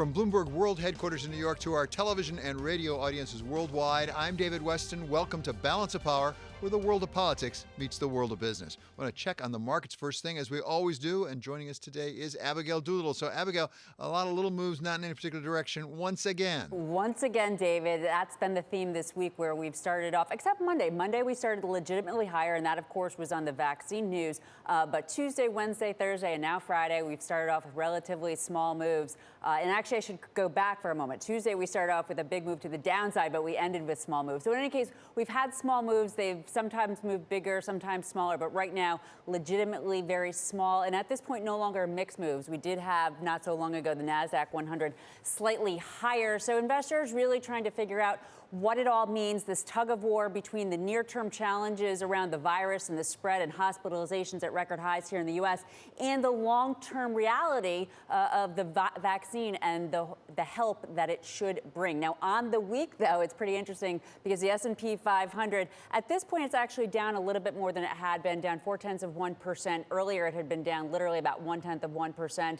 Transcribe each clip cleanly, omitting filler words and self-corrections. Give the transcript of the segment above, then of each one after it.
From Bloomberg World Headquarters in New York to our television and radio audiences worldwide, I'm David Weston. Welcome to Balance of Power, where the world of politics meets the world of business. I want to check on the markets first thing, as we always do, and joining us today is Abigail Doolittle. So, Abigail, a lot of little moves, not in any particular direction, once again. Once again, David, that's been the theme this week, where we've started off, except Monday. Monday, we started legitimately higher, and that, of course, was on the vaccine news. But Tuesday, Wednesday, Thursday, and now Friday, we've started off with relatively small moves. And actually, I should go back for a moment. Tuesday, we started off with a big move to the downside, but we ended with small moves. So in any case, we've had small moves. They've sometimes moved bigger, sometimes smaller, but right now, legitimately very small. And at this point, no longer mixed moves. We did have, not so long ago, the NASDAQ 100 slightly higher. So investors really trying to figure out what it all means, this tug of war between the near-term challenges around the virus and the spread and hospitalizations at record highs here in the U.S. and the long-term reality of the vaccine and the help that it should bring. Now, on the week, though, it's pretty interesting because the S&P 500, at this point, it's actually down a little bit more than it had been, down 0.4%. Earlier, it had been down literally about 0.1%.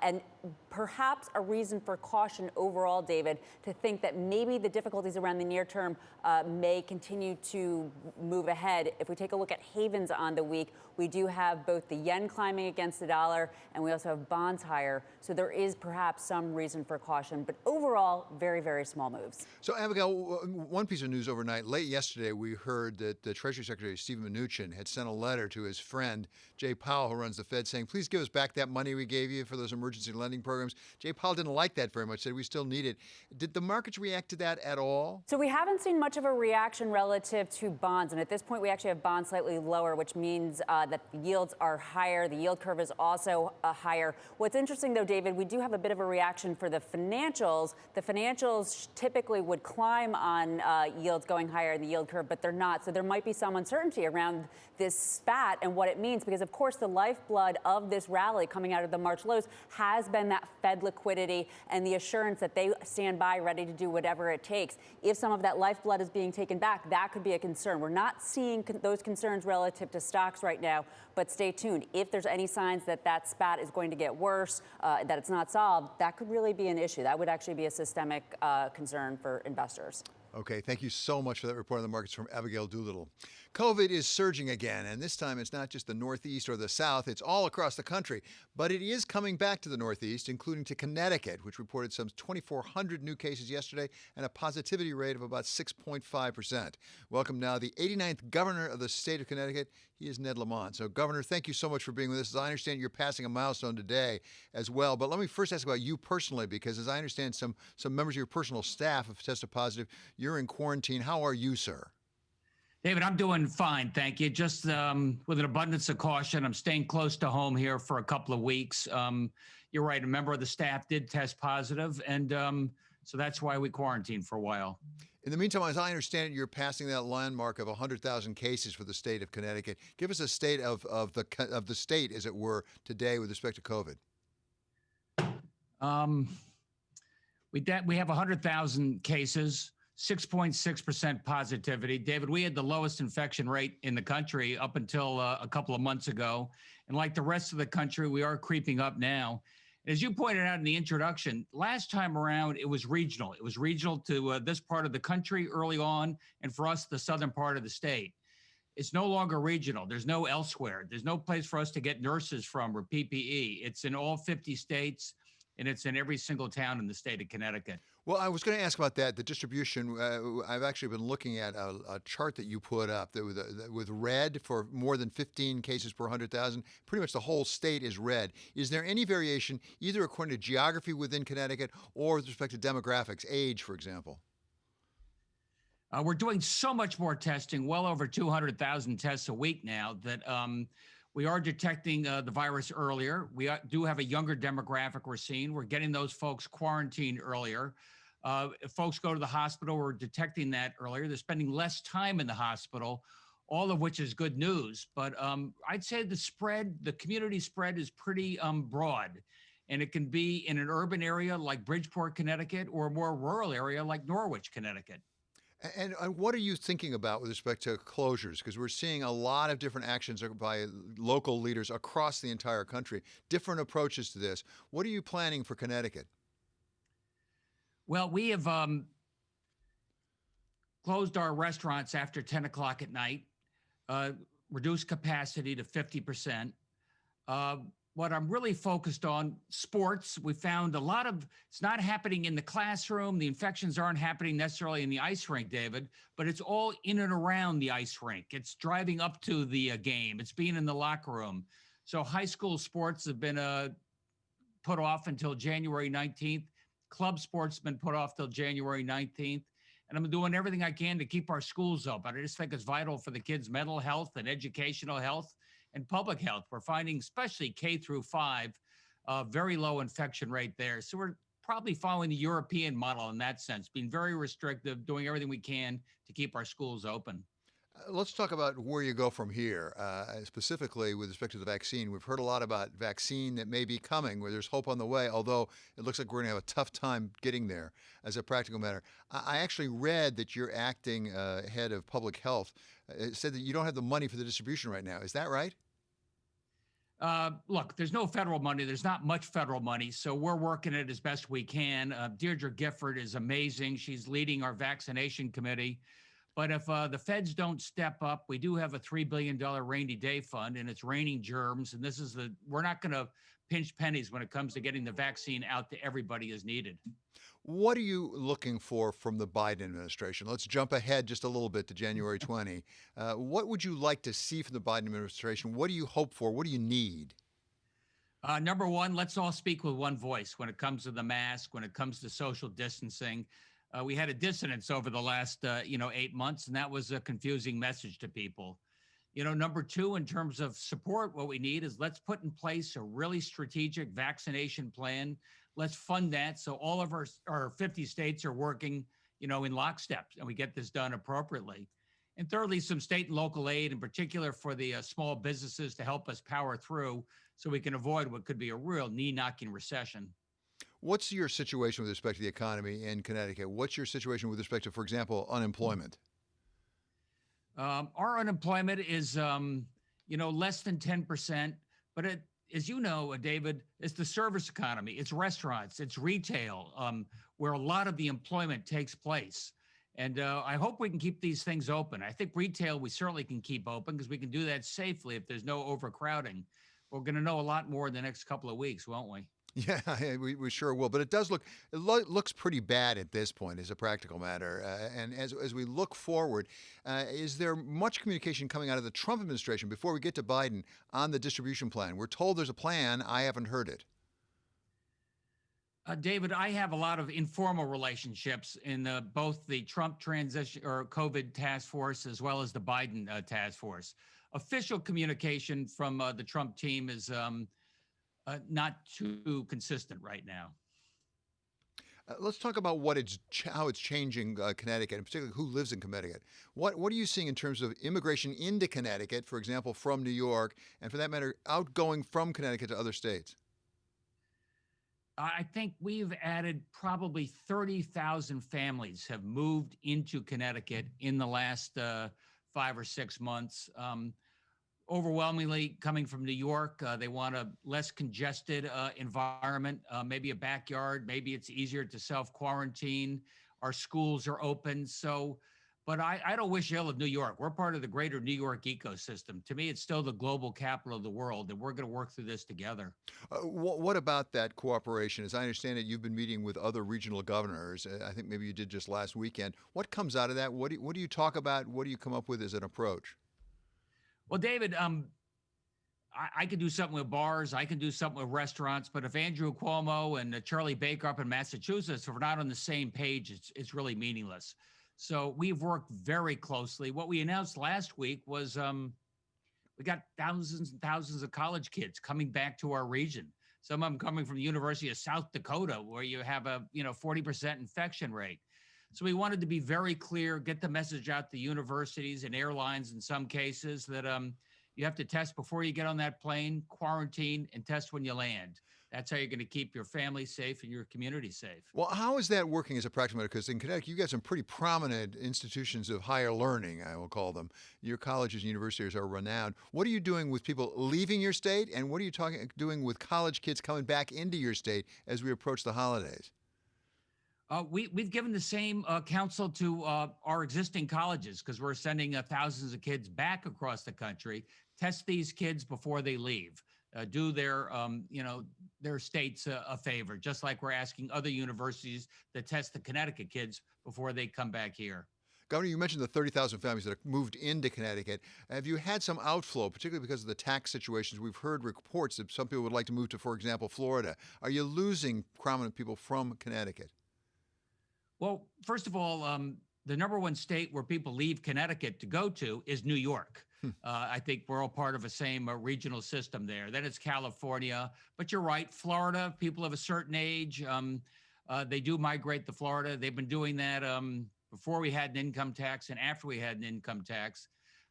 And perhaps a reason for caution overall, David, to think that maybe the difficulties around the near term may continue to move ahead. If we take a look at havens on the week, we do have both the yen climbing against the dollar, and we also have bonds higher. So there is perhaps some reason for caution, but overall, very, very small moves. So, Abigail, one piece of news overnight. Late yesterday, we heard that the Treasury Secretary, Steven Mnuchin, had sent a letter to his friend, Jay Powell, who runs the Fed, saying, please give us back that money we gave you for those emergency lending programs. Jay Powell didn't like that very much, said we still need it. Did the markets react to that at all? So we haven't seen much of a reaction relative to bonds. And at this point, we actually have bonds slightly lower, which means that the yields are higher. The yield curve is also higher. What's interesting, though, David, we do have a bit of a reaction for the financials. The financials typically would climb on yields going higher in the yield curve, but they're not. So there might be some uncertainty around this spat and what it means, because, of course, the lifeblood of this rally coming out of the March lows has been that Fed liquidity and the assurance that they stand by ready to do whatever it takes. If some of that lifeblood is being taken back, that could be a concern. We're not seeing those concerns relative to stocks right now, but stay tuned. If there's any signs that that spat is going to get worse, that it's not solved, that could really be an issue. That would actually be a systemic concern for investors. Okay, thank you so much for that report on the markets from Abigail Doolittle. COVID is surging again, and this time it's not just the Northeast or the South, it's all across the country. But it is coming back to the Northeast, including to Connecticut, which reported some 2,400 new cases yesterday and a positivity rate of about 6.5%. Welcome now the 89th governor of the state of Connecticut. He is Ned Lamont. So, Governor, thank you so much for being with us. As I understand, you're passing a milestone today as well. But let me first ask about you personally, because as I understand, some members of your personal staff have tested positive. You're in quarantine. How are you, sir? David, I'm doing fine, thank you. Just with an abundance of caution, I'm staying close to home here for a couple of weeks. You're right, a member of the staff did test positive, and so that's why we quarantined for a while. In the meantime, as I understand it, you're passing that landmark of 100,000 cases for the state of Connecticut. Give us a state of the state, as it were, today with respect to COVID. We have 100,000 cases. 6.6% positivity. David, we had the lowest infection rate in the country up until a couple of months ago. And like the rest of the country, we are creeping up now. As you pointed out in the introduction, last time around, it was regional. It was regional to this part of the country early on, and for us, the southern part of the state. It's no longer regional. There's no elsewhere. There's no place for us to get nurses from or PPE. It's in all 50 states, and it's in every single town in the state of Connecticut. Well, I was going to ask about that, the distribution. I've actually been looking at a chart that you put up with red for more than 15 cases per 100,000. Pretty much the whole state is red. Is there any variation, either according to geography within Connecticut or with respect to demographics, age, for example? We're doing so much more testing, well over 200,000 tests a week now, that we are detecting the virus earlier. We do have a younger demographic we're seeing. We're getting those folks quarantined earlier. If folks go to the hospital, we're detecting that earlier. They're spending less time in the hospital, all of which is good news. But I'd say the community spread is pretty broad. And it can be in an urban area like Bridgeport, Connecticut, or a more rural area like Norwich, Connecticut. And what are you thinking about with respect to closures? Because we're seeing a lot of different actions by local leaders across the entire country, different approaches to this. What are you planning for Connecticut? Well, we have closed our restaurants after 10 o'clock at night, uh, reduced capacity to 50%. Uh, what I'm really focused on, sports. We found a lot of it's not happening in the classroom. The infections aren't happening necessarily in the ice rink, David, but it's all in and around the ice rink. It's driving up to the game. It's being in the locker room. So high school sports have been put off until January 19th. Club sports have been put off till January 19th. And I'm doing everything I can to keep our schools open. I just think it's vital for the kids' mental health and educational health and public health. We're finding, especially K through 5, very low infection rate there. So we're probably following the European model in that sense, being very restrictive, doing everything we can to keep our schools open. Let's talk about where you go from here, specifically with respect to the vaccine. We've heard a lot about vaccine that may be coming, where there's hope on the way, although it looks like we're going to have a tough time getting there as a practical matter. I actually read that you're acting head of public health. It said that you don't have the money for the distribution right now. Is that right? Look, there's no federal money. There's not much federal money, so we're working it as best we can. Deirdre Gifford is amazing. She's leading our vaccination committee. But if the feds don't step up, we do have a $3 billion rainy day fund, and it's raining germs. And we're not going to pinch pennies when it comes to getting the vaccine out to everybody as needed. What are you looking for from the Biden administration? Let's jump ahead just a little bit to January 20. What would you like to see from the Biden administration? What do you hope for? What do you need? Number one, let's all speak with one voice when it comes to the mask, when it comes to social distancing. We had a dissonance over the last, 8 months, and that was a confusing message to people. Number two, in terms of support, what we need is let's put in place a really strategic vaccination plan. Let's fund that so all of our 50 states are working, in lockstep, and we get this done appropriately. And thirdly, some state and local aid, in particular for the small businesses to help us power through so we can avoid what could be a real knee-knocking recession. What's your situation with respect to the economy in Connecticut? What's your situation with respect to, for example, unemployment? Our unemployment is, less than 10%. But as you know, David, it's the service economy. It's restaurants. It's retail, where a lot of the employment takes place. And I hope we can keep these things open. I think retail we certainly can keep open because we can do that safely if there's no overcrowding. We're going to know a lot more in the next couple of weeks, won't we? Yeah, we sure will. But it looks pretty bad at this point as a practical matter. And as we look forward, is there much communication coming out of the Trump administration before we get to Biden on the distribution plan? We're told there's a plan. I haven't heard it. David, I have a lot of informal relationships in both the Trump transition or COVID task force as well as the Biden task force. Official communication from the Trump team is not too consistent right now. Let's talk about how it's changing Connecticut, and particularly who lives in Connecticut. What are you seeing in terms of immigration into Connecticut, for example, from New York, and for that matter, outgoing from Connecticut to other states? I think we've added probably 30,000 families have moved into Connecticut in the last 5 or 6 months. Overwhelmingly coming from New York. They want a less congested environment, maybe a backyard. Maybe it's easier to self-quarantine. Our schools are open. But I don't wish ill of New York. We're part of the greater New York ecosystem. To me, it's still the global capital of the world, and we're going to work through this together. What about that cooperation? As I understand it, you've been meeting with other regional governors. I think maybe you did just last weekend. What comes out of that? What do you talk about? What do you come up with as an approach? Well, David, I could do something with bars. I can do something with restaurants. But if Andrew Cuomo and Charlie Baker up in Massachusetts, if we're not on the same page, it's really meaningless. So we've worked very closely. What we announced last week was we got thousands and thousands of college kids coming back to our region. Some of them coming from the University of South Dakota, where you have a 40% infection rate. So we wanted to be very clear, get the message out to universities and airlines in some cases that you have to test before you get on that plane, quarantine, and test when you land. That's how you're going to keep your family safe and your community safe. Well, how is that working as a practical matter? Because in Connecticut, you've got some pretty prominent institutions of higher learning, I will call them. Your colleges and universities are renowned. What are you doing with people leaving your state? And what are you doing with college kids coming back into your state as we approach the holidays? We've given the same counsel to our existing colleges because we're sending thousands of kids back across the country. Test these kids before they leave. Do their states a favor, just like we're asking other universities to test the Connecticut kids before they come back here. Governor, you mentioned the 30,000 families that have moved into Connecticut. Have you had some outflow, particularly because of the tax situations? We've heard reports that some people would like to move to, for example, Florida. Are you losing prominent people from Connecticut? Well, first of all, the number one state where people leave Connecticut to go to is New York. I think we're all part of the same regional system there. Then it's California. But you're right, Florida, people of a certain age, they do migrate to Florida. They've been doing that before we had an income tax and after we had an income tax.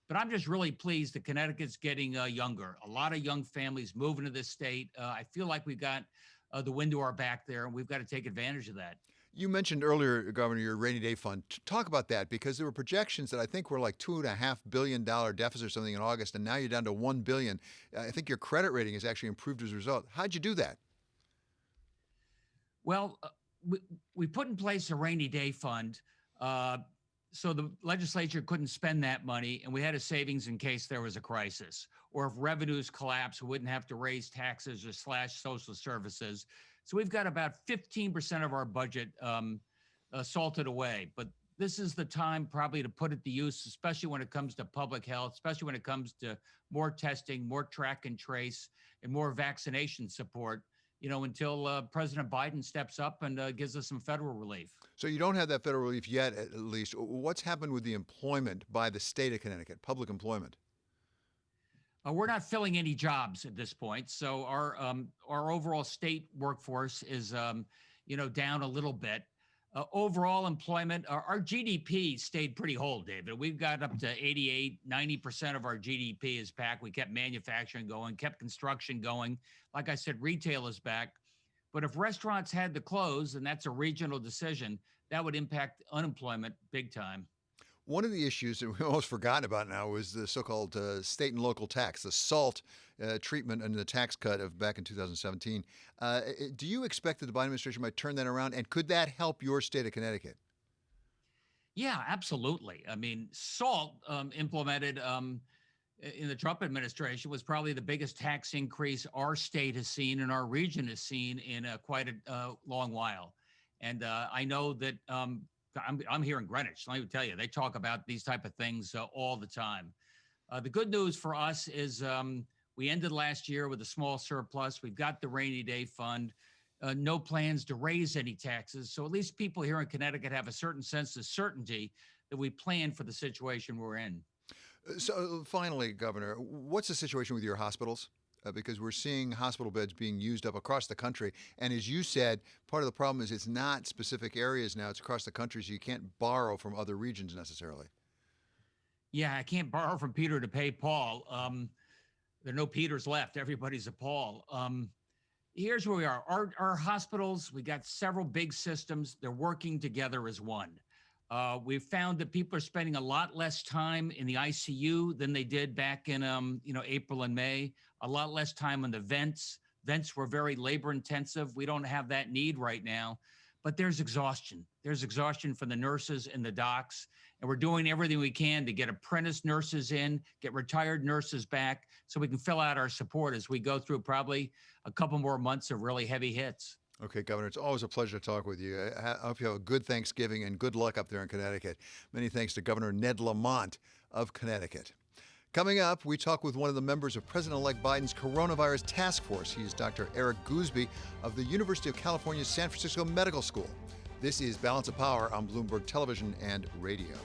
But I'm just really pleased that Connecticut's getting younger. A lot of young families moving to this state. I feel like we've got the wind to our back there, and we've got to take advantage of that. You mentioned earlier, Governor, your rainy day fund. Talk about that, because there were projections that I think were like $2.5 billion deficit or something in August, and now you're down to $1 billion. I think your credit rating has actually improved as a result. How'd you do that? Well, we put in place a rainy day fund so the legislature couldn't spend that money, and we had a savings in case there was a crisis. Or if revenues collapse, we wouldn't have to raise taxes or slash social services. So we've got about 15% of our budget salted away. But this is the time probably to put it to use, especially when it comes to public health, especially when it comes to more testing, more track and trace, and more vaccination support, until President Biden steps up and gives us some federal relief. So you don't have that federal relief yet, at least. What's happened with the employment by the state of Connecticut, public employment? We're not filling any jobs at this point, so our overall state workforce is down a little bit. Overall employment, our GDP stayed pretty whole, David. We've got up to 88, 90% of our GDP is back. We kept manufacturing going, kept construction going. Like I said, retail is back. But if restaurants had to close, and that's a regional decision, that would impact unemployment big time. One of the issues that we've almost forgotten about now is the so-called state and local tax, the SALT treatment under the tax cut of back in 2017. Do you expect that the Biden administration might turn that around, and could that help your state of Connecticut? Yeah, absolutely. I mean, SALT implemented in the Trump administration was probably the biggest tax increase our state has seen and our region has seen in quite a long while. And I know that I'm here in Greenwich. Let me tell you, they talk about these type of things all the time. The good news for us is we ended last year with a small surplus. We've got the rainy day fund, no plans to raise any taxes. So at least people here in Connecticut have a certain sense of certainty that we plan for the situation we're in. So finally, Governor, what's the situation with your hospitals? Because we're seeing hospital beds being used up across the country. And as you said, part of the problem is it's not specific areas now, it's across the country, so you can't borrow from other regions necessarily. Yeah, I can't borrow from Peter to pay Paul. There are no Peters left. Everybody's a Paul. Here's where we are. Our hospitals, we got several big systems. They're working together as one. We've found that people are spending a lot less time in the ICU than they did back in, April and May. A lot less time on the vents. Vents were very labor intensive. We don't have that need right now, but there's exhaustion. There's exhaustion from the nurses and the docs, and we're doing everything we can to get apprentice nurses in, get retired nurses back, so we can fill out our support as we go through probably a couple more months of really heavy hits. Okay, Governor, it's always a pleasure to talk with you. I hope you have a good Thanksgiving and good luck up there in Connecticut. Many thanks to Governor Ned Lamont of Connecticut. Coming up, we talk with one of the members of President-elect Biden's coronavirus task force. He is Dr. Eric Goosby of the University of California, San Francisco Medical School. This is Balance of Power on Bloomberg Television and Radio.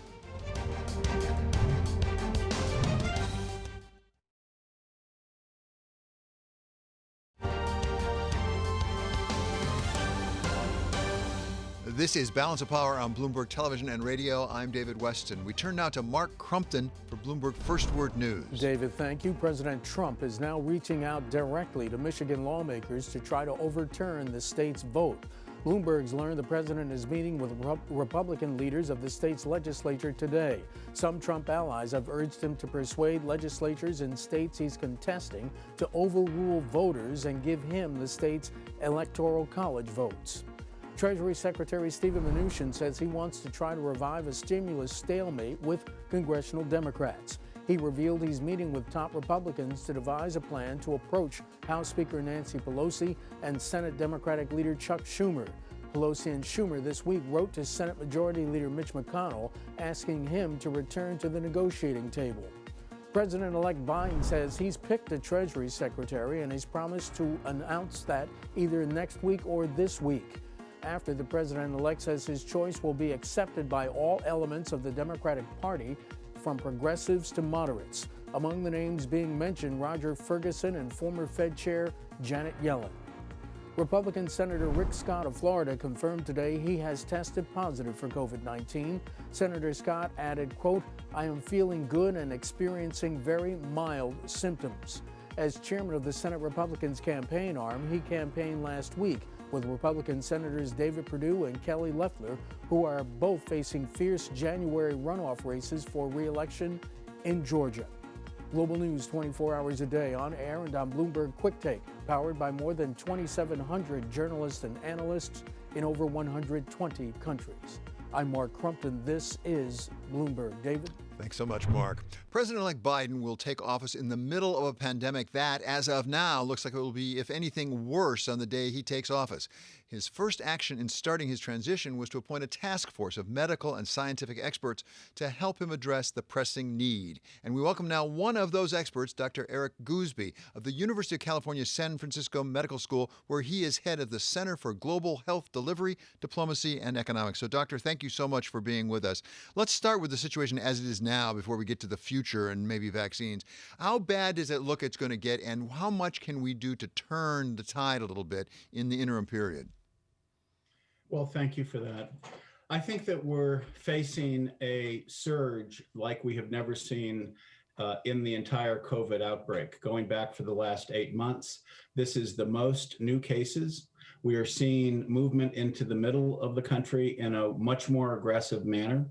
This is Balance of Power on Bloomberg Television and Radio. I'm David Weston. We turn now to Mark Crumpton for Bloomberg First Word News. David, thank you. President Trump is now reaching out directly to Michigan lawmakers to try to overturn the state's vote. Bloomberg's learned the president is meeting with Republican leaders of the state's legislature today. Some Trump allies have urged him to persuade legislatures in states he's contesting to overrule voters and give him the state's electoral college votes. Treasury Secretary Steven Mnuchin says he wants to try to revive a stimulus stalemate with congressional Democrats. He revealed he's meeting with top Republicans to devise a plan to approach House Speaker Nancy Pelosi and Senate Democratic leader Chuck Schumer. Pelosi and Schumer this week wrote to Senate Majority Leader Mitch McConnell asking him to return to the negotiating table. President-elect Biden says he's picked a Treasury Secretary and he's promised to announce that either next week or this week. After the president-elect says his choice will be accepted by all elements of the Democratic Party, from progressives to moderates. Among the names being mentioned, Roger Ferguson and former Fed Chair Janet Yellen. Republican Senator Rick Scott of Florida confirmed today he has tested positive for COVID-19. Senator Scott added, quote, "I am feeling good and experiencing very mild symptoms." As chairman of the Senate Republicans campaign arm, he campaigned last week with Republican Senators David Perdue and Kelly Loeffler, who are both facing fierce January runoff races for re-election in Georgia. Global news 24 hours a day on air and on Bloomberg Quick Take, powered by more than 2,700 journalists and analysts in over 120 countries. I'm Mark Crumpton. This is Bloomberg. David? Thanks so much, Mark. President-elect Biden will take office in the middle of a pandemic that, as of now, looks like it will be, if anything, worse on the day he takes office. His first action in starting his transition was to appoint a task force of medical and scientific experts to help him address the pressing need. And we welcome now one of those experts, Dr. Eric Goosby of the University of California, San Francisco Medical School, where he is head of the Center for Global Health Delivery, Diplomacy, and Economics. So, Doctor, thank you so much for being with us. Let's start with the situation as it is now before we get to the future and maybe vaccines. How bad does it look it's going to get, and how much can we do to turn the tide a little bit in the interim period? Well, thank you for that. I think that we're facing a surge like we have never seen in the entire COVID outbreak. Going back for the last 8 months, this is the most new cases. We are seeing movement into the middle of the country in a much more aggressive manner.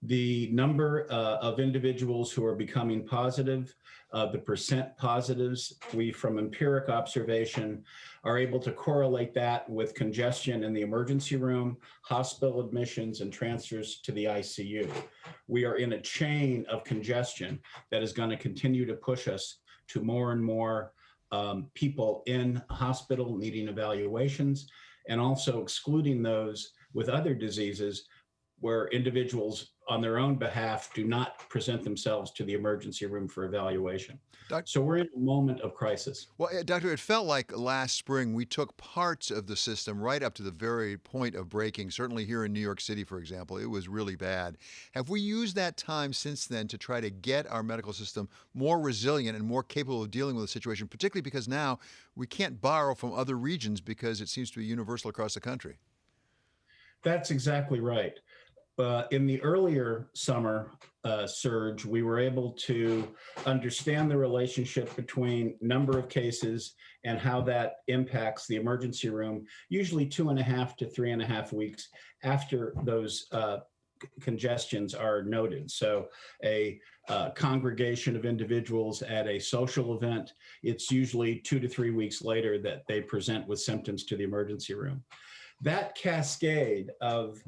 The number of individuals who are becoming positive, the percent positives, we from empiric observation are able to correlate that with congestion in the emergency room, hospital admissions, and transfers to the ICU. We are in a chain of congestion that is going to continue to push us to more and more people in hospital needing evaluations, and also excluding those with other diseases where individuals on their own behalf do not present themselves to the emergency room for evaluation. So we're in a moment of crisis. Well, Doctor, it felt like last spring we took parts of the system right up to the very point of breaking. Certainly here in New York City, for example, it was really bad. Have we used that time since then to try to get our medical system more resilient and more capable of dealing with the situation, particularly because now we can't borrow from other regions because it seems to be universal across the country? That's exactly right. In the earlier summer surge, we were able to understand the relationship between number of cases and how that impacts the emergency room, usually 2.5 to 3.5 weeks after those congestions are noted. So a congregation of individuals at a social event, it's usually 2 to 3 weeks later that they present with symptoms to the emergency room. That cascade of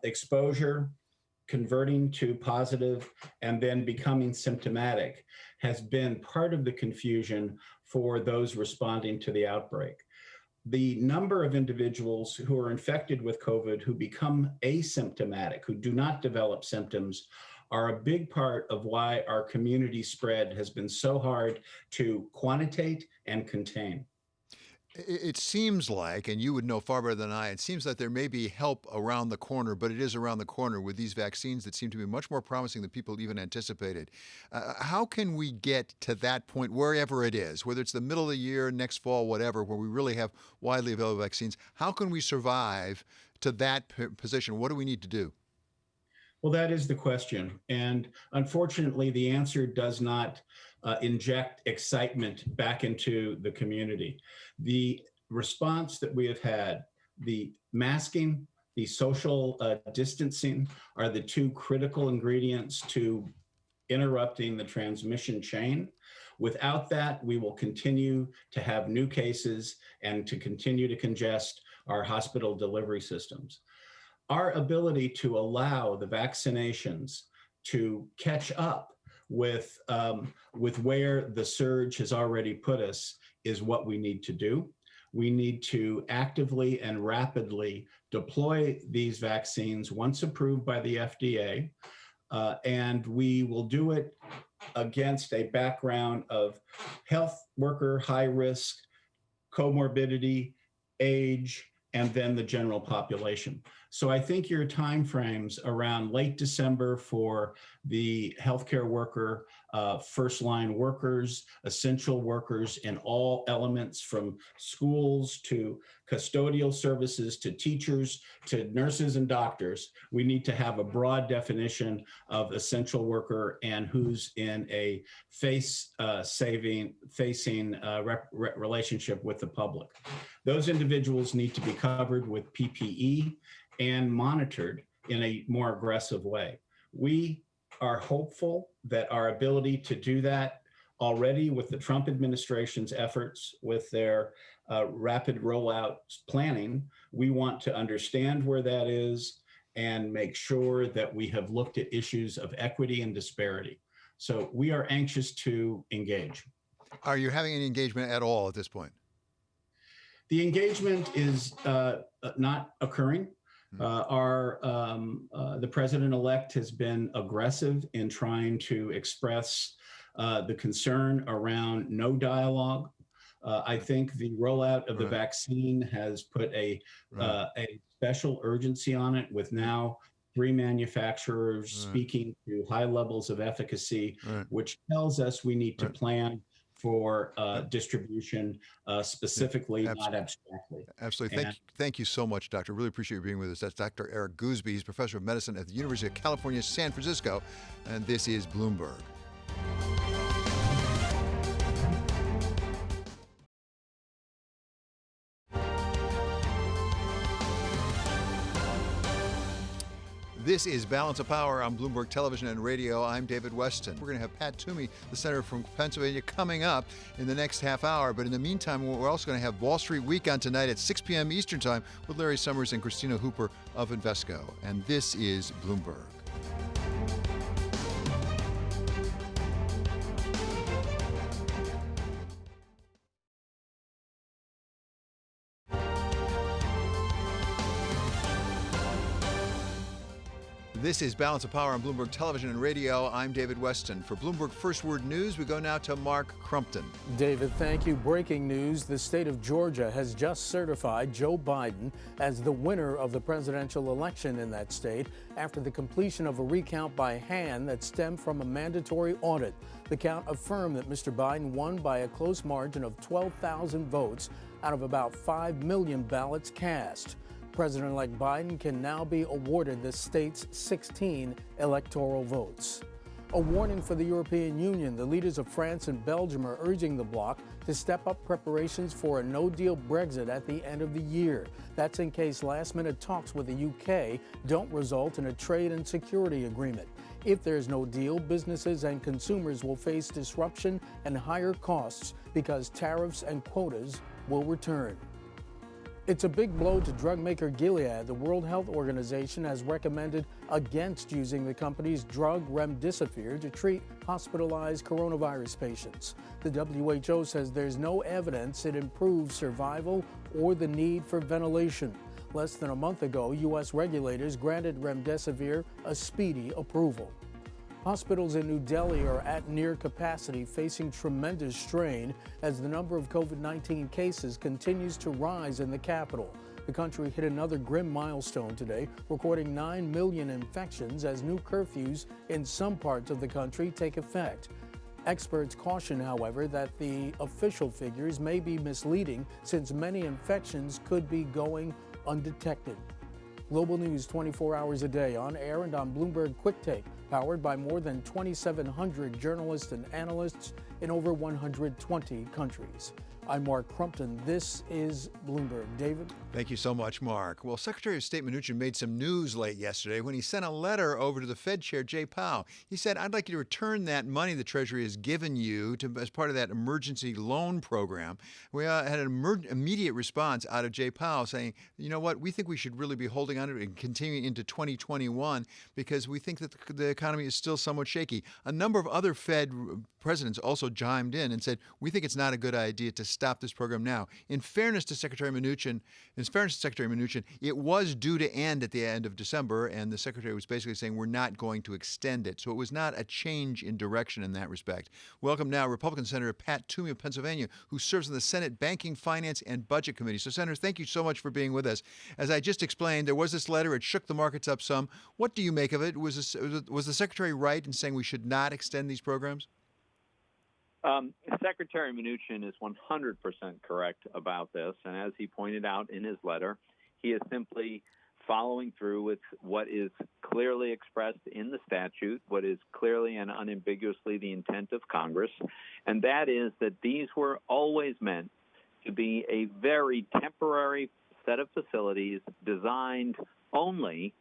exposure, converting to positive, and then becoming symptomatic has been part of the confusion for those responding to the outbreak. The number of individuals who are infected with COVID who become asymptomatic, who do not develop symptoms, are a big part of why our community spread has been so hard to quantitate and contain. It seems like, and you would know far better than I, it seems that there may be help around the corner, but it is around the corner with these vaccines that seem to be much more promising than people even anticipated. How can we get to that point, wherever it is, whether it's the middle of the year, next fall, whatever, where we really have widely available vaccines? How can we survive to that position? What do we need to do? Well, that is the question. And unfortunately, the answer does not inject excitement back into the community. The response that we have had, the masking, the social distancing are the two critical ingredients to interrupting the transmission chain. Without that, we will continue to have new cases and to continue to congest our hospital delivery systems. Our ability to allow the vaccinations to catch up with where the surge has already put us is what we need to do. We need to actively and rapidly deploy these vaccines once approved by the FDA, and we will do it against a background of health worker, high risk, comorbidity, age, and then the general population. So I think your timeframes around late December for the healthcare worker, first line workers, essential workers in all elements from schools to custodial services to teachers to nurses and doctors, we need to have a broad definition of essential worker and who's in a facing relationship with the public. Those individuals need to be covered with PPE and monitored in a more aggressive way. We are hopeful that our ability to do that already with the Trump administration's efforts with their rapid rollout planning, we want to understand where that is and make sure that we have looked at issues of equity and disparity. So we are anxious to engage. Are you having any engagement at all at this point? The engagement is not occurring. The president-elect has been aggressive in trying to express the concern around no dialogue. I think the rollout of the vaccine has put a special urgency on it, with now 3 manufacturers speaking to high levels of efficacy, which tells us we need to plan for distribution specifically, not abstractly. Absolutely. Thank you so much, Doctor. Really appreciate you being with us. That's Dr. Eric Goosby. He's professor of medicine at the University of California, San Francisco, and this is Bloomberg. This is Balance of Power on Bloomberg Television and Radio. I'm David Weston. We're going to have Pat Toomey, the senator from Pennsylvania, coming up in the next half hour. But in the meantime, we're also going to have Wall Street Week on tonight at 6 p.m. Eastern Time with Larry Summers and Christina Hooper of Invesco. And this is Bloomberg. This is Balance of Power on Bloomberg Television and Radio. I'm David Weston. For Bloomberg First Word News, we go now to Mark Crumpton. David, thank you. Breaking news. The state of Georgia has just certified Joe Biden as the winner of the presidential election in that state after the completion of a recount by hand that stemmed from a mandatory audit. The count affirmed that Mr. Biden won by a close margin of 12,000 votes out of about 5 million ballots cast. President-elect Biden can now be awarded the state's 16 electoral votes. A warning for the European Union. The leaders of France and Belgium are urging the bloc to step up preparations for a no-deal Brexit at the end of the year. That's in case last-minute talks with the UK don't result in a trade and security agreement. If there's no deal, businesses and consumers will face disruption and higher costs because tariffs and quotas will return. It's a big blow to drug maker Gilead. The World Health Organization has recommended against using the company's drug remdesivir to treat hospitalized coronavirus patients. The WHO says there's no evidence it improves survival or the need for ventilation. Less than a month ago, U.S. regulators granted remdesivir a speedy approval. Hospitals in New Delhi are at near capacity, facing tremendous strain as the number of COVID-19 cases continues to rise in the capital. The country hit another grim milestone today, recording 9 million infections as new curfews in some parts of the country take effect. Experts caution, however, that the official figures may be misleading since many infections could be going undetected. Global news 24 hours a day, on air and on Bloomberg Quick Take, powered by more than 2,700 journalists and analysts in over 120 countries. I'm Mark Crumpton. This is Bloomberg. David? Thank you so much, Mark. Well, Secretary of State Mnuchin made some news late yesterday when he sent a letter over to the Fed Chair, Jay Powell. He said, I'd like you to return that money the Treasury has given you as part of that emergency loan program. We had an immediate response out of Jay Powell saying, you know what, we think we should really be holding on to it and continuing into 2021 because we think that the economy is still somewhat shaky. A number of other Fed presidents also chimed in and said, we think it's not a good idea to stop this program now. In fairness to Secretary Mnuchin, it was due to end at the end of December, and the Secretary was basically saying we're not going to extend it. So it was not a change in direction in that respect. Welcome now Republican Senator Pat Toomey of Pennsylvania, who serves on the Senate Banking, Finance, and Budget Committee. So, Senator, thank you so much for being with us. As I just explained, there was this letter. It shook the markets up some. What do you make of it? Was the Secretary right in saying we should not extend these programs? Secretary Mnuchin is 100% correct about this, and as he pointed out in his letter, he is simply following through with what is clearly expressed in the statute, what is clearly and unambiguously the intent of Congress, and that is that these were always meant to be a very temporary set of facilities designed only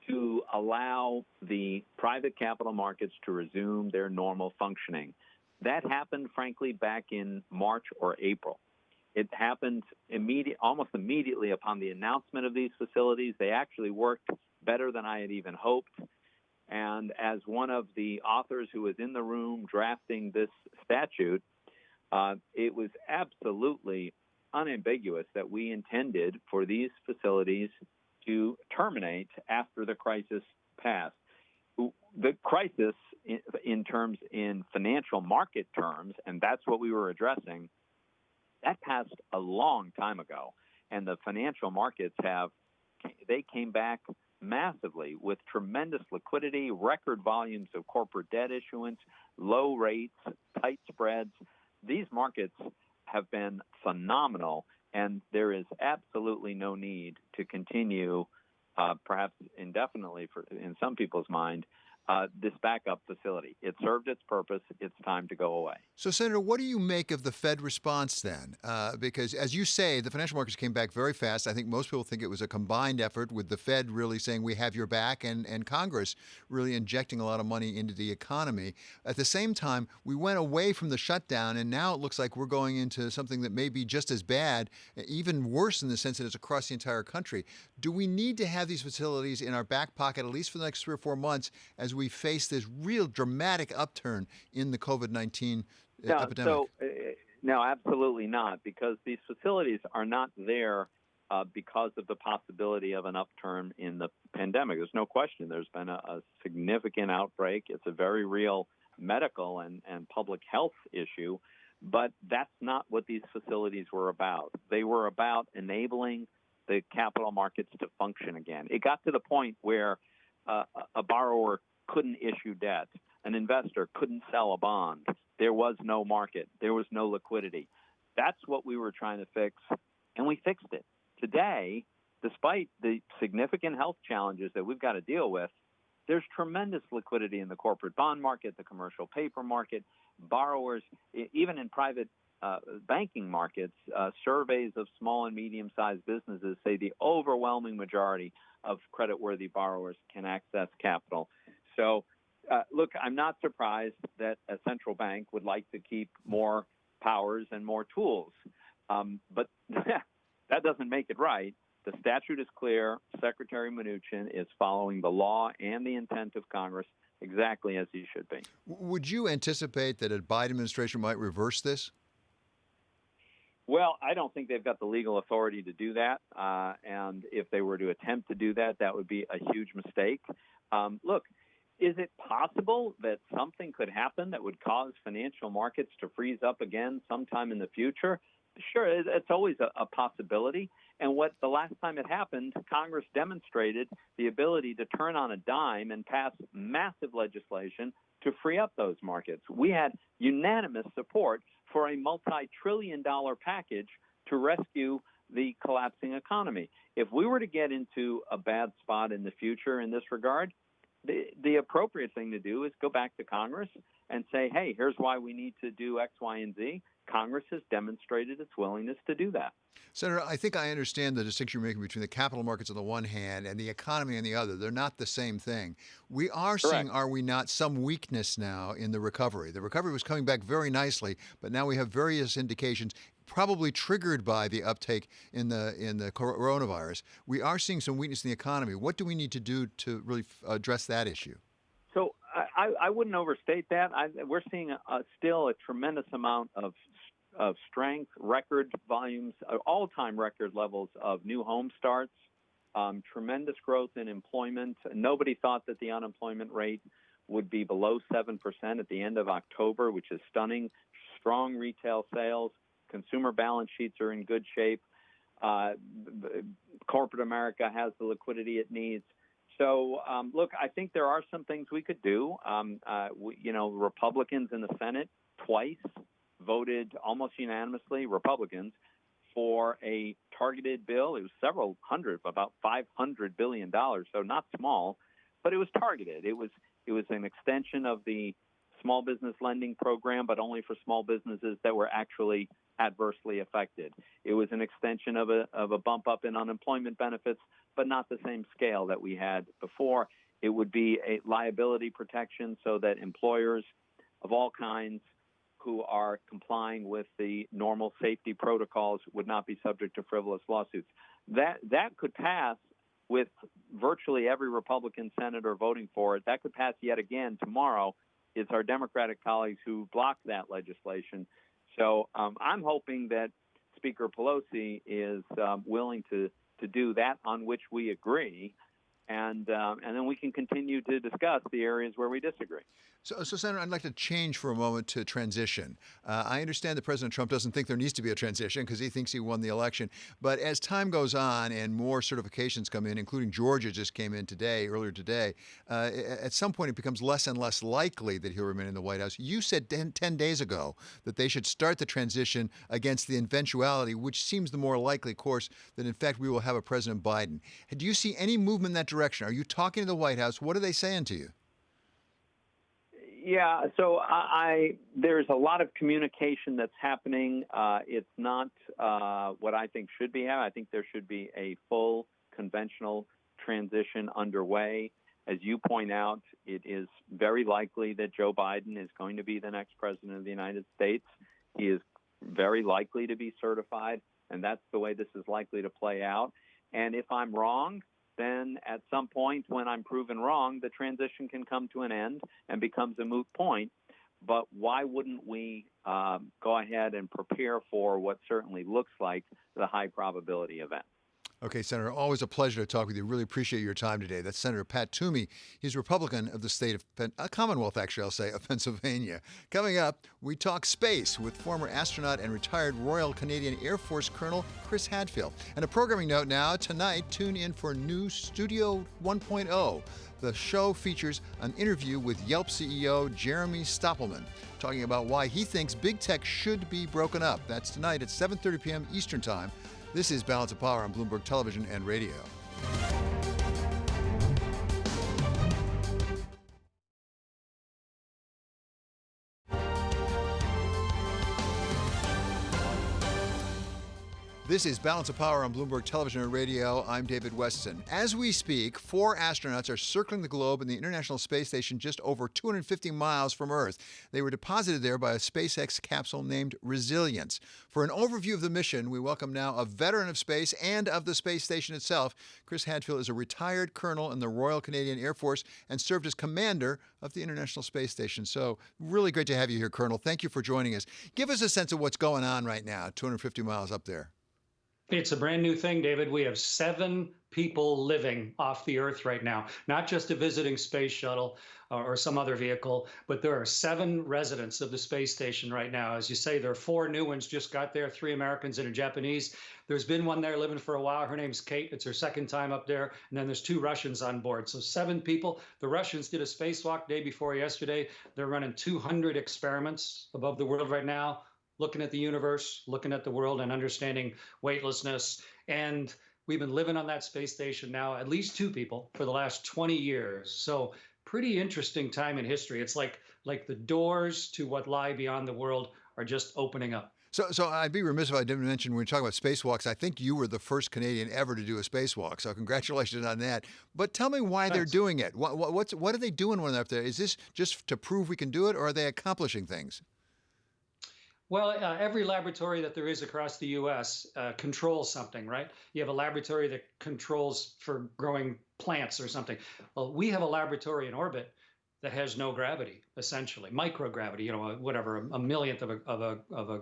to allow the private capital markets to resume their normal functioning. That happened, frankly, back in March or April. It happened almost immediately upon the announcement of these facilities. They actually worked better than I had even hoped. And as one of the authors who was in the room drafting this statute, it was absolutely unambiguous that we intended for these facilities to terminate after the crisis passed. The crisis in financial market terms, and that's what we were addressing, that passed a long time ago. And the financial markets they came back massively with tremendous liquidity, record volumes of corporate debt issuance, low rates, tight spreads. These markets have been phenomenal, and there is absolutely no need to continue, perhaps indefinitely in some people's mind, this backup facility. It served its purpose. It's time to go away. So, Senator, what do you make of the Fed response then? Because, as you say, the financial markets came back very fast. I think most people think it was a combined effort with the Fed really saying we have your back and Congress really injecting a lot of money into the economy. At the same time, we went away from the shutdown, and now it looks like we're going into something that may be just as bad, even worse in the sense that it's across the entire country. Do we need to have these facilities in our back pocket, at least for the next 3 or 4 months, as we face this real dramatic upturn in the COVID-19 epidemic? No, absolutely not, because these facilities are not there because of the possibility of an upturn in the pandemic. There's no question. There's been a significant outbreak. It's a very real medical and public health issue, but that's not what these facilities were about. They were about enabling the capital markets to function again. It got to the point where a borrower couldn't issue debt. An investor couldn't sell a bond. There was no market. There was no liquidity. That's what we were trying to fix, and we fixed it. Today, despite the significant health challenges that we've got to deal with, there's tremendous liquidity in the corporate bond market, the commercial paper market. Borrowers, even in private banking markets, surveys of small and medium-sized businesses say the overwhelming majority of creditworthy borrowers can access capital. So, look, I'm not surprised that a central bank would like to keep more powers and more tools, but that doesn't make it right. The statute is clear. Secretary Mnuchin is following the law and the intent of Congress exactly as he should be. Would you anticipate that a Biden administration might reverse this? Well, I don't think they've got the legal authority to do that. And if they were to attempt to do that, that would be a huge mistake. Look, is it possible that something could happen that would cause financial markets to freeze up again sometime in the future? Sure, it's always a possibility. And the last time it happened, Congress demonstrated the ability to turn on a dime and pass massive legislation to free up those markets. We had unanimous support for a multi-trillion-dollar package to rescue the collapsing economy. If we were to get into a bad spot in the future in this regard, the appropriate thing to do is go back to Congress and say, hey, here's why we need to do X, Y, and Z. Congress has demonstrated its willingness to do that. Senator, I think I understand the distinction you're making between the capital markets on the one hand and the economy on the other. They're not the same thing. We are seeing, are we not, some weakness now in the recovery. The recovery was coming back very nicely, but now we have various indications, probably triggered by the uptake in the coronavirus. We are seeing some weakness in the economy. What do we need to do to really address that issue? So I wouldn't overstate that. We're seeing still a tremendous amount of strength, record volumes, all-time record levels of new home starts, tremendous growth in employment. Nobody thought that the unemployment rate would be below 7% at the end of October, which is stunning. Strong retail sales, consumer balance sheets are in good shape. Corporate America has the liquidity it needs. So, look, I think there are some things we could do. Republicans in the Senate twice voted almost unanimously, Republicans, for a targeted bill. It was several hundred, about $500 billion, so not small, but it was targeted. It was an extension of the small business lending program, but only for small businesses that were actually adversely affected. It was an extension of a bump up in unemployment benefits, but not the same scale that we had before. It would be a liability protection so that employers of all kinds who are complying with the normal safety protocols would not be subject to frivolous lawsuits. That could pass with virtually every Republican senator voting for it. That could pass yet again tomorrow. It's our Democratic colleagues who blocked that legislation. So I'm hoping that Speaker Pelosi is willing to do that on which we agree, and then we can continue to discuss the areas where we disagree. So, Senator, I'd like to change for a moment to transition. I understand that President Trump doesn't think there needs to be a transition because he thinks he won the election. But as time goes on and more certifications come in, including Georgia just came in earlier today, at some point it becomes less and less likely that he'll remain in the White House. You said 10 days ago that they should start the transition against the eventuality, which seems the more likely course, that in fact we will have a President Biden. Do you see any movement in that direction? Are you talking to the White House? What are they saying to you? Yeah, so there's a lot of communication that's happening. It's not what I think should be happening. I think there should be a full conventional transition underway. As you point out, it is very likely that Joe Biden is going to be the next president of the United States. He is very likely to be certified, and that's the way this is likely to play out. And if I'm wrong, then at some point when I'm proven wrong, the transition can come to an end and becomes a moot point. But why wouldn't we go ahead and prepare for what certainly looks like the high probability event? Okay, Senator, always a pleasure to talk with you. Really appreciate your time today. That's Senator Pat Toomey. He's Republican of the state of Commonwealth, actually, I'll say, of Pennsylvania. Coming up, we talk space with former astronaut and retired Royal Canadian Air Force Colonel Chris Hadfield. And a programming note now, tonight, tune in for new Studio 1.0. The show features an interview with Yelp CEO Jeremy Stoppelman, talking about why he thinks big tech should be broken up. That's tonight at 7:30 p.m. Eastern Time. This is Balance of Power on Bloomberg Television and Radio. This is Balance of Power on Bloomberg Television and Radio. I'm David Weston. As we speak, 4 astronauts are circling the globe in the International Space Station just over 250 miles from Earth. They were deposited there by a SpaceX capsule named Resilience. For an overview of the mission, we welcome now a veteran of space and of the space station itself. Chris Hadfield is a retired colonel in the Royal Canadian Air Force and served as commander of the International Space Station. So really great to have you here, Colonel. Thank you for joining us. Give us a sense of what's going on right now, 250 miles up there. It's a brand new thing, David. We have 7 people living off the Earth right now, not just a visiting space shuttle or some other vehicle, but there are 7 residents of the space station right now. As you say, there are 4 new ones just got there, 3 Americans and a Japanese. There's been one there living for a while. Her name's Kate. It's her second time up there. And then there's 2 Russians on board. So 7 people. The Russians did a spacewalk day before yesterday. They're running 200 experiments above the world right now, looking at the universe, looking at the world and understanding weightlessness. And we've been living on that space station now, at least 2 people, for the last 20 years. So pretty interesting time in history. It's like the doors to what lie beyond the world are just opening up. So I'd be remiss if I didn't mention when we talk about spacewalks, I think you were the first Canadian ever to do a spacewalk. So congratulations on that. But tell me why they're Thanks. doing it. What are they doing when they're up there? Is this just to prove we can do it, or are they accomplishing things? Well, every laboratory that there is across the U.S. Controls something, right? You have a laboratory that controls for growing plants or something. Well, we have a laboratory in orbit that has no gravity, essentially microgravity. Whatever, a millionth of a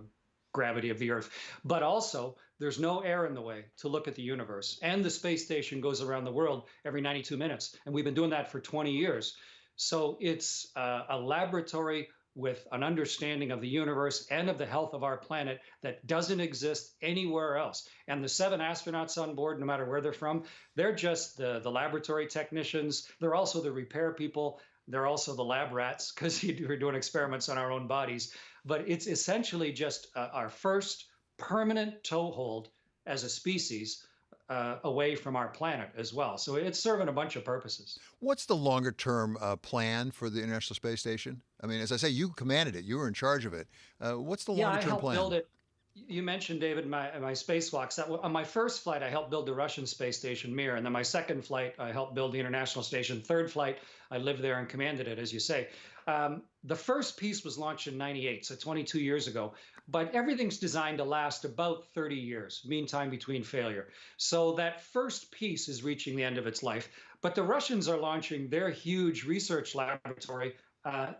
gravity of the Earth. But also, there's no air in the way to look at the universe. And the space station goes around the world every 92 minutes, and we've been doing that for 20 years. So it's a laboratory with an understanding of the universe and of the health of our planet that doesn't exist anywhere else. And the 7 astronauts on board, no matter where they're from, they're just the laboratory technicians. They're also the repair people. They're also the lab rats, because we're doing experiments on our own bodies. But it's essentially just our first permanent toehold as a species away from our planet as well. So it's serving a bunch of purposes. What's the longer term plan for the International Space Station? I mean, as I say, you commanded it. You were in charge of it. What's the longer term plan? I helped build it. You mentioned, David, my spacewalks. On my first flight, I helped build the Russian space station Mir. And then my second flight, I helped build the International Station. Third flight, I lived there and commanded it, as you say. The first piece was launched in '98, so 22 years ago. But everything's designed to last about 30 years, mean time between failure. So that first piece is reaching the end of its life. But the Russians are launching their huge research laboratory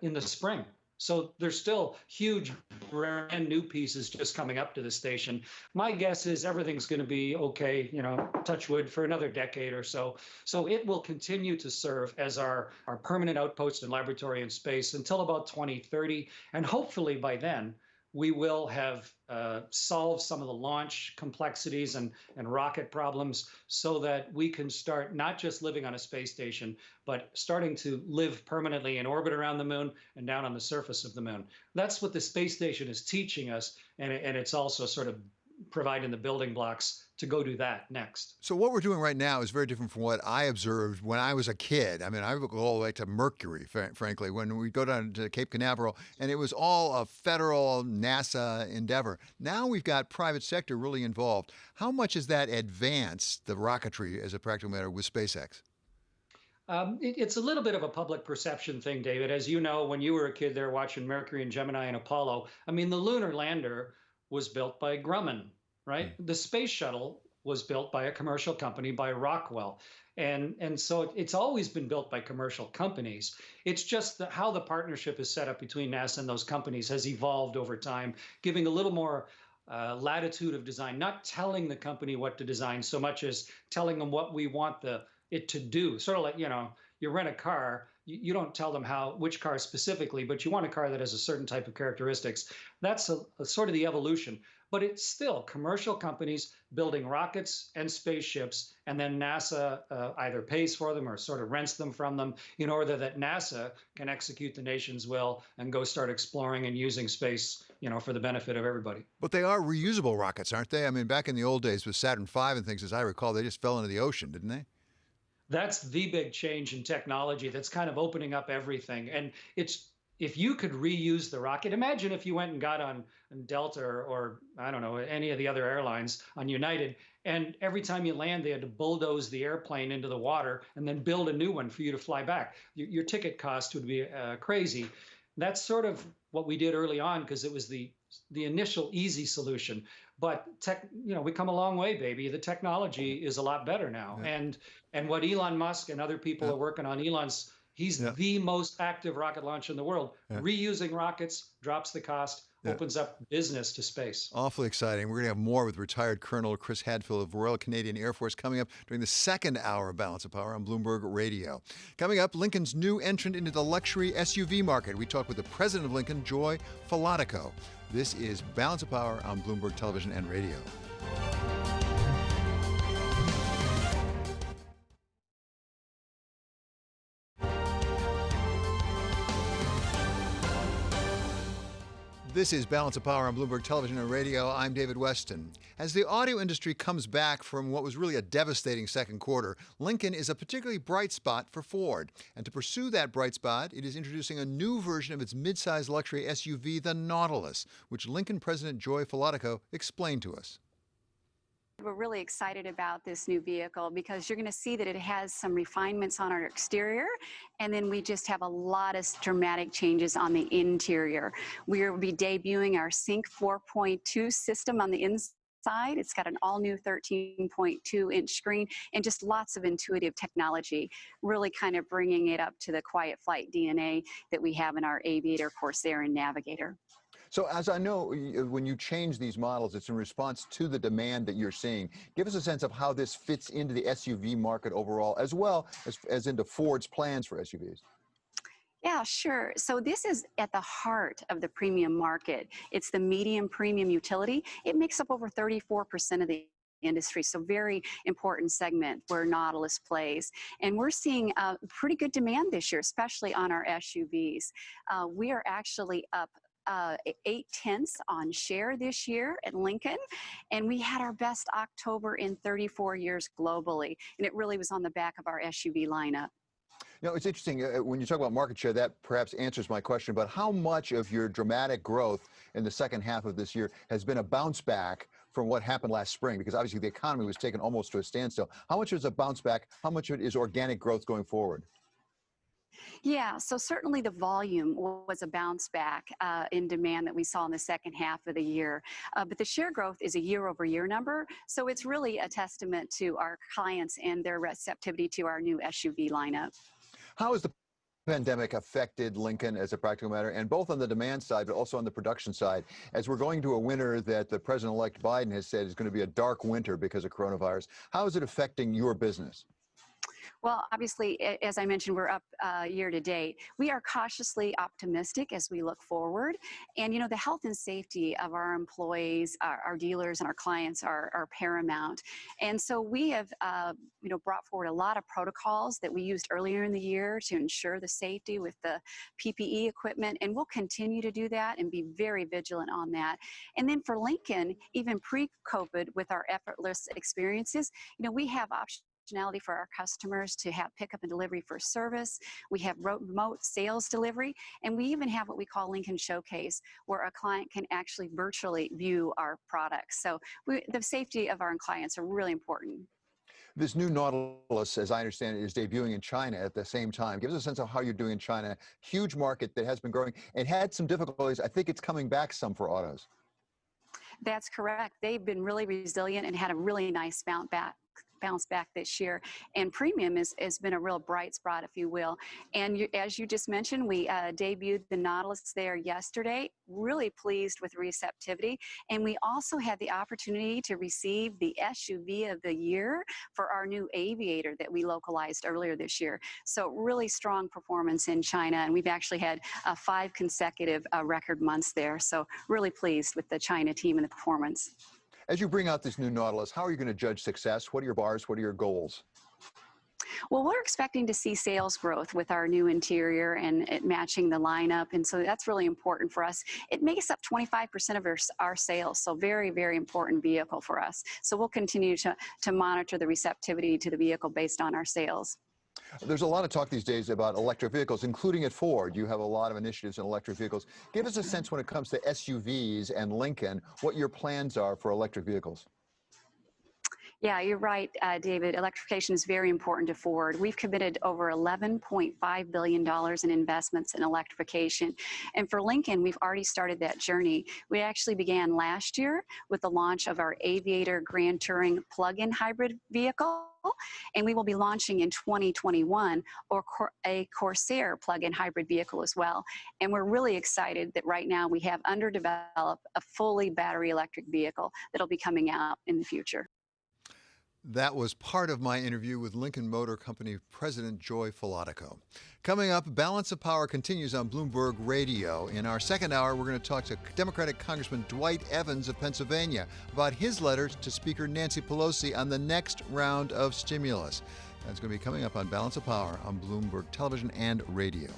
in the spring. So there's still huge brand new pieces just coming up to the station. My guess is everything's going to be okay, touch wood, for another decade or so. So it will continue to serve as our permanent outpost and laboratory in space until about 2030. And hopefully by then, we will have solved some of the launch complexities and rocket problems so that we can start not just living on a space station, but starting to live permanently in orbit around the moon and down on the surface of the moon. That's what the space station is teaching us, and it's also sort of providing the building blocks to go do that next. So what we're doing right now is very different from what I observed when I was a kid. I mean, I would go all the way to Mercury, frankly, when we go down to Cape Canaveral, and it was all a federal NASA endeavor. Now we've got private sector really involved. How much has that advanced the rocketry as a practical matter with SpaceX? It's a little bit of a public perception thing, David. As you know, when you were a kid there watching Mercury and Gemini and Apollo, I mean, the lunar lander was built by Grumman, right? The space shuttle was built by a commercial company, by Rockwell. And so it's always been built by commercial companies. It's just that how the partnership is set up between NASA and those companies has evolved over time, giving a little more latitude of design, not telling the company what to design so much as telling them what we want it to do. Sort of like, you rent a car, you don't tell them which car specifically, but you want a car that has a certain type of characteristics. That's a sort of the evolution. But it's still commercial companies building rockets and spaceships, and then NASA either pays for them or sort of rents them from them in order that NASA can execute the nation's will and go start exploring and using space, for the benefit of everybody. But they are reusable rockets, aren't they? I mean, back in the old days with Saturn V and things, as I recall, they just fell into the ocean, didn't they? That's the big change in technology that's kind of opening up everything. And if you could reuse the rocket, imagine if you went and got on Delta or I don't know, any of the other airlines on United, and every time you land, they had to bulldoze the airplane into the water and then build a new one for you to fly back. Your ticket cost would be crazy. That's sort of what we did early on because it was the initial easy solution. But we come a long way, baby. The technology is a lot better now. Yeah. And what Elon Musk and other people are working on, he's the most active rocket launcher in the world. Yeah. Reusing rockets drops the cost, opens up business to space. Awfully exciting. We're going to have more with retired Colonel Chris Hadfield of Royal Canadian Air Force coming up during the second hour of Balance of Power on Bloomberg Radio. Coming up, Lincoln's new entrant into the luxury SUV market. We talk with the president of Lincoln, Joy Falatico. This is Balance of Power on Bloomberg Television and Radio. This is Balance of Power on Bloomberg Television and Radio. I'm David Weston. As the audio industry comes back from what was really a devastating second quarter, Lincoln is a particularly bright spot for Ford. And to pursue that bright spot, it is introducing a new version of its midsize luxury SUV, the Nautilus, which Lincoln President Joy Falotico explained to us. We're really excited about this new vehicle because you're going to see that it has some refinements on our exterior, and then we just have a lot of dramatic changes on the interior. We will be debuting our Sync 4.2 system on the inside. It's got an all-new 13.2-inch screen and just lots of intuitive technology, really kind of bringing it up to the quiet flight DNA that we have in our Aviator, Corsair, and Navigator. So as I know, when you change these models, it's in response to the demand that you're seeing. Give us a sense of how this fits into the SUV market overall, as well as into Ford's plans for SUVs. Yeah, sure. So this is at the heart of the premium market. It's the medium premium utility. It makes up over 34% of the industry, so very important segment where Nautilus plays. And we're seeing pretty good demand this year, especially on our SUVs. We are actually up 0.8 on share this year at Lincoln, and we had our best October in 34 years globally, and it really was on the back of our SUV lineup. You know, it's interesting, when you talk about market share, that perhaps answers my question, but how much of your dramatic growth in the second half of this year has been a bounce back from what happened last spring? Because obviously the economy was taken almost to a standstill. How much is a bounce back? How much of it is organic growth going forward? Yeah, so certainly the volume was a bounce back in demand that we saw in the second half of the year. But the share growth is a year-over-year number, so it's really a testament to our clients and their receptivity to our new SUV lineup. How has the pandemic affected Lincoln as a practical matter, and both on the demand side, but also on the production side, as we're going to a winter that the President-elect Biden has said is going to be a dark winter because of coronavirus? How is it affecting your business? Well, obviously, as I mentioned, we're up year to date. We are cautiously optimistic as we look forward. And, you know, the health and safety of our employees, our dealers, and our clients are paramount. And so we have, brought forward a lot of protocols that we used earlier in the year to ensure the safety with the PPE equipment. And we'll continue to do that and be very vigilant on that. And then for Lincoln, even pre-COVID, with our effortless experiences, you know, we have options for our customers to have pickup and delivery for service. We have remote sales delivery, and we even have what we call Lincoln Showcase, where a client can actually virtually view our products. So the safety of our clients are really important. This new Nautilus, as I understand it, is debuting in China at the same time. Give us a sense of how you're doing in China. Huge market that has been growing and had some difficulties. I think it's coming back some for autos. That's correct. They've been really resilient and had a really nice bounce back this year, and premium has been a real bright spot, if you will. And as you just mentioned, we debuted the Nautilus there yesterday. Really pleased with receptivity, and we also had the opportunity to receive the SUV of the year for our new Aviator that we localized earlier this year. So really strong performance in China, and we've actually had 5 consecutive record months there. So really pleased with the China team and the performance. As you bring out this new Nautilus, how are you going to judge success? What are your bars? What are your goals? Well, we're expecting to see sales growth with our new interior and it matching the lineup. And so that's really important for us. It makes up 25% of our sales. So very, very important vehicle for us. So we'll continue to monitor the receptivity to the vehicle based on our sales. There's a lot of talk these days about electric vehicles, including at Ford. You have a lot of initiatives in electric vehicles. Give us a sense when it comes to SUVs and Lincoln, what your plans are for electric vehicles. Yeah, you're right, David. Electrification is very important to Ford. We've committed over $11.5 billion in investments in electrification. And for Lincoln, we've already started that journey. We actually began last year with the launch of our Aviator Grand Touring plug-in hybrid vehicle. And we will be launching in 2021 a Corsair plug-in hybrid vehicle as well. And we're really excited that right now we have underdeveloped a fully battery electric vehicle that'll be coming out in the future. That was part of my interview with Lincoln Motor Company President Joy Falotico. Coming up, Balance of Power continues on Bloomberg Radio. In our second hour, we're going to talk to Democratic Congressman Dwight Evans of Pennsylvania about his letters to Speaker Nancy Pelosi on the next round of stimulus. That's going to be coming up on Balance of Power on Bloomberg Television and Radio.